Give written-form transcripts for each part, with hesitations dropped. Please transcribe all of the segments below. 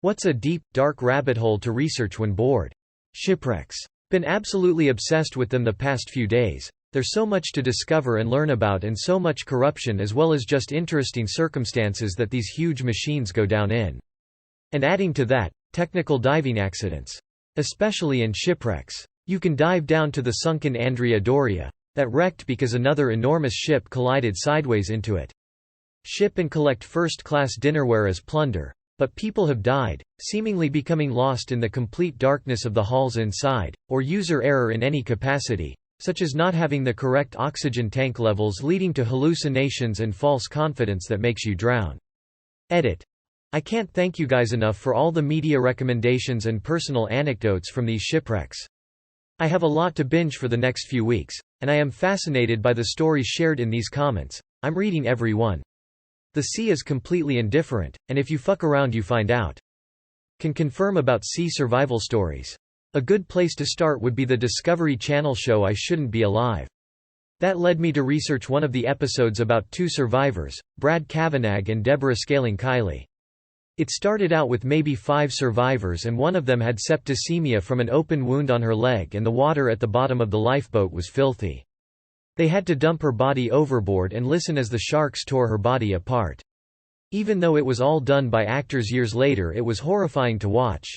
What's a deep, dark rabbit hole to research when bored? Shipwrecks. Been absolutely obsessed with them the past few days. There's so much to discover and learn about, and so much corruption as well as just interesting circumstances that these huge machines go down in. And adding to that, technical diving accidents. Especially in shipwrecks. You can dive down to the sunken Andrea Doria, that wrecked because another enormous ship collided sideways into it. Ship and collect first-class dinnerware as plunder. But people have died, seemingly becoming lost in the complete darkness of the halls inside, or user error in any capacity, such as not having the correct oxygen tank levels leading to hallucinations and false confidence that makes you drown. Edit. I can't thank you guys enough for all the media recommendations and personal anecdotes from these shipwrecks. I have a lot to binge for the next few weeks, and I am fascinated by the stories shared in these comments. I'm reading every one. The sea is completely indifferent, and if you fuck around you find out. Can confirm about sea survival stories. A good place to start would be the Discovery Channel show I Shouldn't Be Alive. That led me to research one of the episodes about two survivors, Brad Kavanagh and Deborah Scaling-Kiley. It started out with maybe 5 survivors, and one of them had septicemia from an open wound on her leg, and the water at the bottom of the lifeboat was filthy. They had to dump her body overboard and listen as the sharks tore her body apart. Even though it was all done by actors years later, it was horrifying to watch.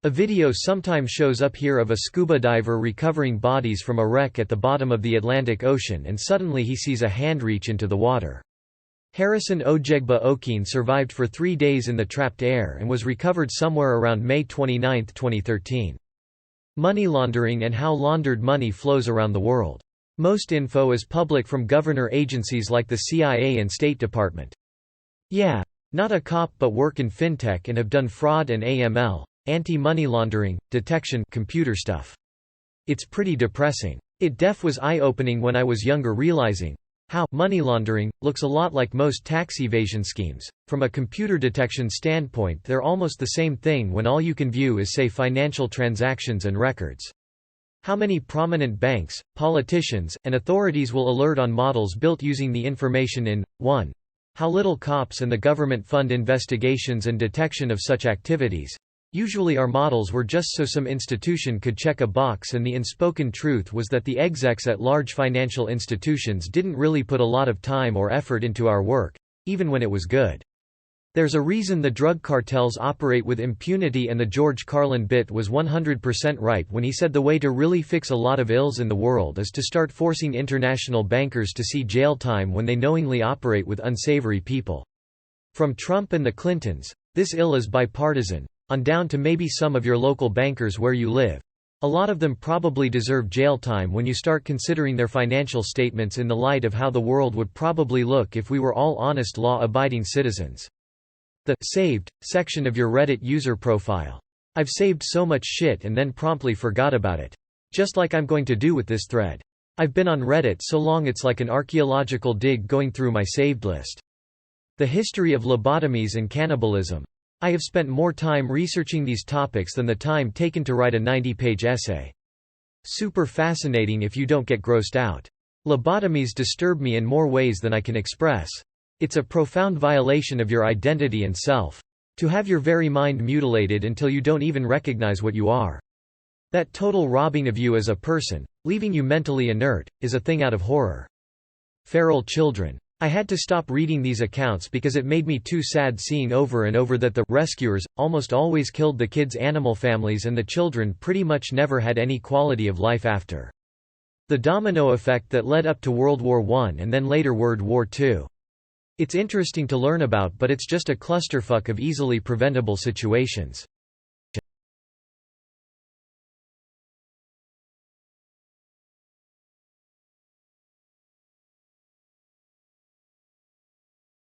A video sometimes shows up here of a scuba diver recovering bodies from a wreck at the bottom of the Atlantic Ocean, and suddenly he sees a hand reach into the water. Harrison Ojegba Okene survived for 3 days in the trapped air and was recovered somewhere around May 29, 2013. Money laundering and how laundered money flows around the world. Most info is public from governor agencies like the CIA and State Department. Yeah. Not a cop but work in fintech and have done fraud and AML, anti-money laundering, detection, computer stuff. It's pretty depressing. It was eye-opening when I was younger, realizing how money laundering looks a lot like most tax evasion schemes. From a computer detection standpoint, they're almost the same thing when all you can view is, say, financial transactions and records. How many prominent banks, politicians, and authorities will alert on models built using the information in 1. How little cops and the government fund investigations and detection of such activities. Usually our models were just so some institution could check a box, and the unspoken truth was that the execs at large financial institutions didn't really put a lot of time or effort into our work, even when it was good. There's a reason the drug cartels operate with impunity, and the George Carlin bit was 100% right when he said the way to really fix a lot of ills in the world is to start forcing international bankers to see jail time when they knowingly operate with unsavory people. From Trump and the Clintons, this ill is bipartisan, on down to maybe some of your local bankers where you live. A lot of them probably deserve jail time when you start considering their financial statements in the light of how the world would probably look if we were all honest, law-abiding citizens. The saved section of your Reddit user profile. I've saved so much shit and then promptly forgot about it. Just like I'm going to do with this thread. I've been on Reddit so long it's like an archaeological dig going through my saved list. The history of lobotomies and cannibalism. I have spent more time researching these topics than the time taken to write a 90-page essay. Super fascinating if you don't get grossed out. Lobotomies disturb me in more ways than I can express. It's a profound violation of your identity and self. To have your very mind mutilated until you don't even recognize what you are. That total robbing of you as a person, leaving you mentally inert, is a thing out of horror. Feral children. I had to stop reading these accounts because it made me too sad seeing over and over that the rescuers almost always killed the kids' animal families, and the children pretty much never had any quality of life after. The domino effect that led up to World War I and then later World War II. It's interesting to learn about, but it's just a clusterfuck of easily preventable situations.